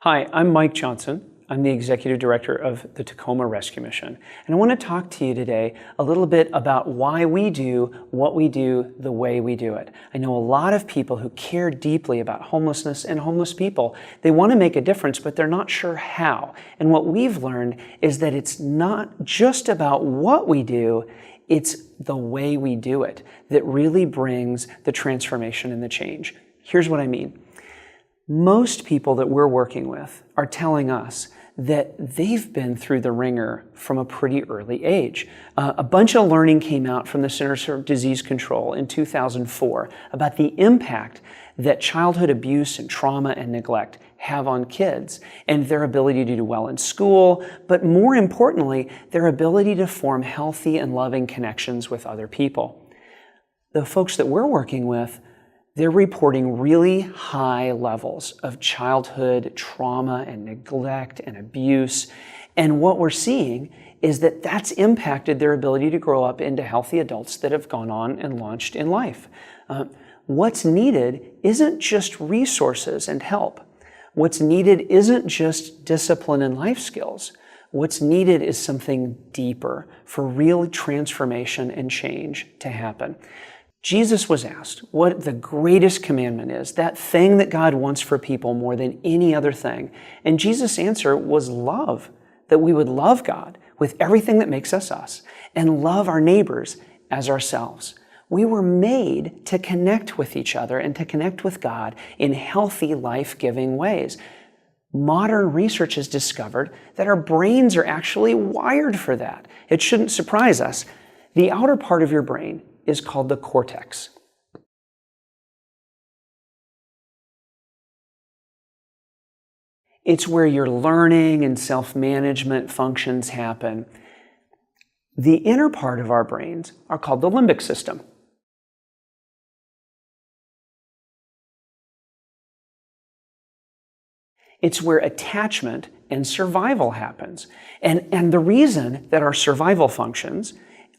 Hi, I'm Mike Johnson. I'm the Executive Director of the Tacoma Rescue Mission. And I want to talk to you today a little bit about why we do what we do the way we do it. I know a lot of people who care deeply about homelessness and homeless people. They want to make a difference, but they're not sure how. And what we've learned is that it's not just about what we do, it's the way we do it that really brings the transformation and the change. Here's what I mean. Most people that we're working with are telling us that they've been through the ringer from a pretty early age. A bunch of learning came out from the Centers for Disease Control in 2004 about the impact that childhood abuse and trauma and neglect have on kids and their ability to do well in school, but more importantly, their ability to form healthy and loving connections with other people. The folks that we're working with, they're reporting really high levels of childhood trauma and neglect and abuse. And what we're seeing is that that's impacted their ability to grow up into healthy adults that have gone on and launched in life. What's needed isn't just resources and help. What's needed isn't just discipline and life skills. What's needed is something deeper for real transformation and change to happen. Jesus was asked what the greatest commandment is, that thing that God wants for people more than any other thing. And Jesus' answer was love, that we would love God with everything that makes us us and love our neighbors as ourselves. We were made to connect with each other and to connect with God in healthy, life-giving ways. Modern research has discovered that our brains are actually wired for that. It shouldn't surprise us. The outer part of your brain is called the cortex. It's where your learning and self-management functions happen. The inner part of our brains are called the limbic system. It's where attachment and survival happens. And the reason that our survival functions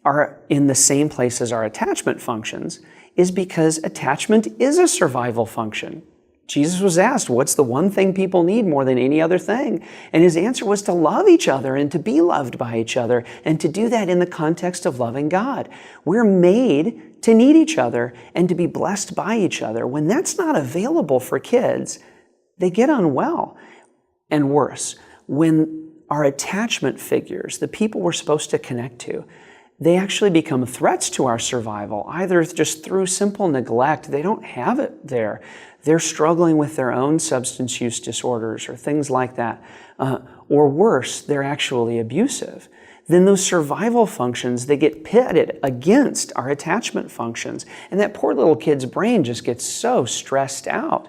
are in the same place as our attachment functions is because attachment is a survival function. Jesus was asked, what's the one thing people need more than any other thing? And his answer was to love each other and to be loved by each other and to do that in the context of loving God. We're made to need each other and to be blessed by each other. When that's not available for kids, they get unwell. And worse, when our attachment figures, the people we're supposed to connect to, they actually become threats to our survival, either just through simple neglect. They don't have it there. They're struggling with their own substance use disorders or things like that. Or worse, they're actually abusive. Then those survival functions, they get pitted against our attachment functions. And that poor little kid's brain just gets so stressed out.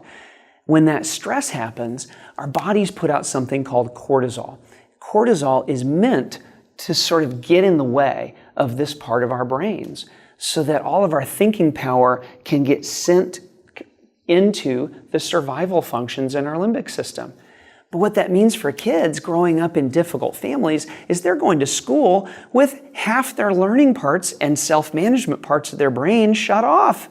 When that stress happens, our bodies put out something called cortisol. Cortisol is meant to sort of get in the way of this part of our brains so that all of our thinking power can get sent into the survival functions in our limbic system. But what that means for kids growing up in difficult families is they're going to school with half their learning parts and self-management parts of their brain shut off.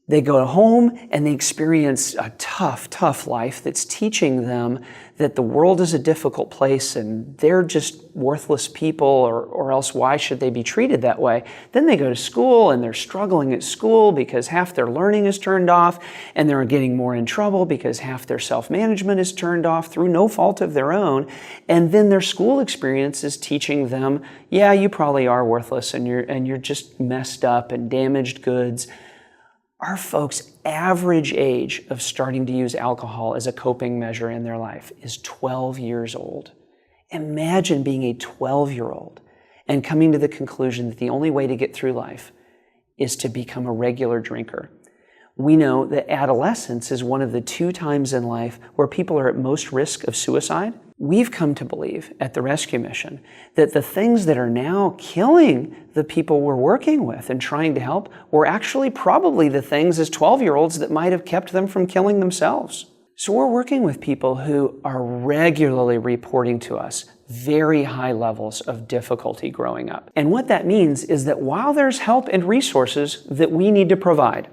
They go home and they experience a tough life that's teaching them that the world is a difficult place and they're just worthless people or else why should they be treated that way? Then they go to school and they're struggling at school because half their learning is turned off and they're getting more in trouble because half their self-management is turned off through no fault of their own. And then their school experience is teaching them, yeah, you probably are worthless and you're just messed up and damaged goods. Our folks' average age of starting to use alcohol as a coping measure in their life is 12 years old. Imagine being a 12-year-old and coming to the conclusion that the only way to get through life is to become a regular drinker. We know that adolescence is one of the 2 times in life where people are at most risk of suicide. We've come to believe at the Rescue Mission that the things that are now killing the people we're working with and trying to help were actually probably the things as 12-year-olds that might have kept them from killing themselves. So we're working with people who are regularly reporting to us very high levels of difficulty growing up. And what that means is that while there's help and resources that we need to provide,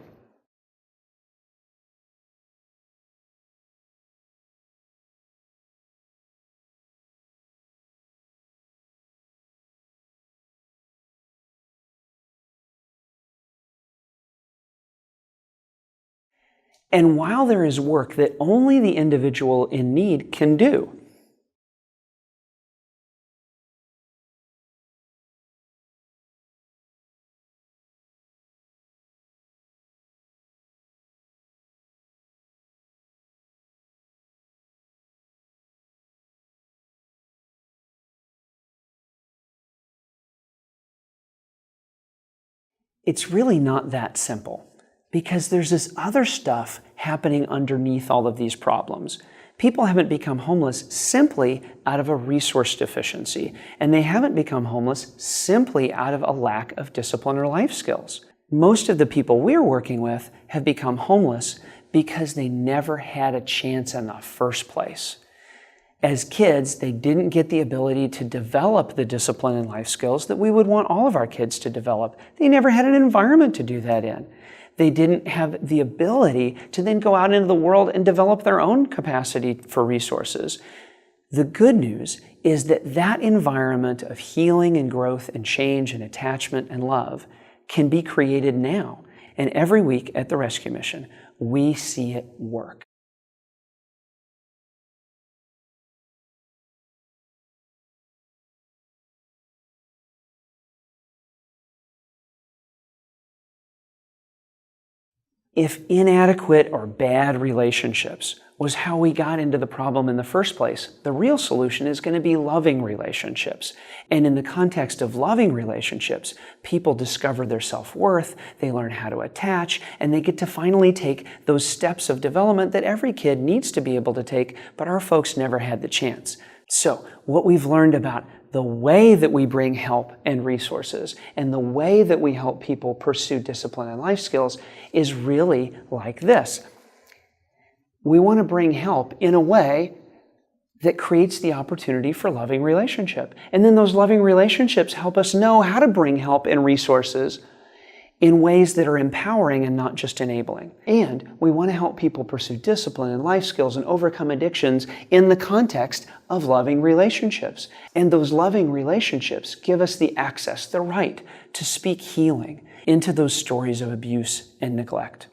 And while there is work that only the individual in need can do, it's really not that simple, because there's this other stuff happening underneath all of these problems. People haven't become homeless simply out of a resource deficiency, and they haven't become homeless simply out of a lack of discipline or life skills. Most of the people we're working with have become homeless because they never had a chance in the first place. As kids, they didn't get the ability to develop the discipline and life skills that we would want all of our kids to develop. They never had an environment to do that in. They didn't have the ability to then go out into the world and develop their own capacity for resources. The good news is that that environment of healing and growth and change and attachment and love can be created now. And every week at the Rescue Mission, we see it work. If inadequate or bad relationships was how we got into the problem in the first place, the real solution is going to be loving relationships. And in the context of loving relationships, people discover their self-worth, they learn how to attach, and they get to finally take those steps of development that every kid needs to be able to take, but our folks never had the chance. So, what we've learned about the way that we bring help and resources and the way that we help people pursue discipline and life skills is really like this. We want to bring help in a way that creates the opportunity for loving relationship. And then those loving relationships help us know how to bring help and resources in ways that are empowering and not just enabling. And we want to help people pursue discipline and life skills and overcome addictions in the context of loving relationships. And those loving relationships give us the access, the right to speak healing into those stories of abuse and neglect.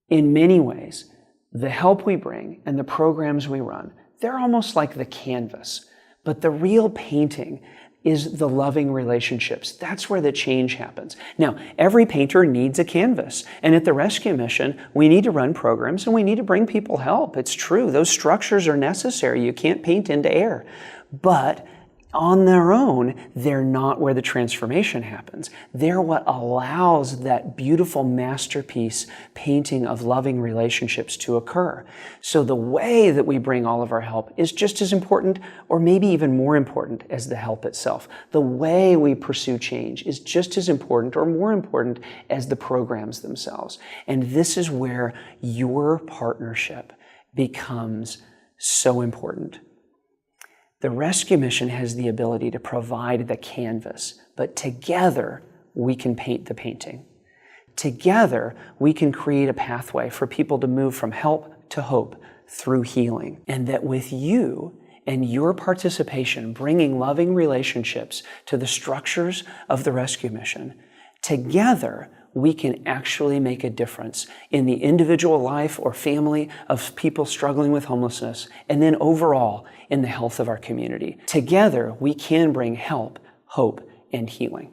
In many ways, the help we bring and the programs we run, they're almost like the canvas, but the real painting is the loving relationships. That's where the change happens. Now, every painter needs a canvas. And at the Rescue Mission, we need to run programs and we need to bring people help. It's true. Those structures are necessary. You can't paint into air. But on their own, they're not where the transformation happens. They're what allows that beautiful masterpiece painting of loving relationships to occur. So the way that we bring all of our help is just as important, or maybe even more important, as the help itself. The way we pursue change is just as important or more important as the programs themselves. And this is where your partnership becomes so important. The Rescue Mission has the ability to provide the canvas, but together we can paint the painting. Together we can create a pathway for people to move from help to hope through healing. And that with you and your participation bringing loving relationships to the structures of the Rescue Mission, together we can actually make a difference in the individual life or family of people struggling with homelessness, and then overall in the health of our community. Together, we can bring help, hope, and healing.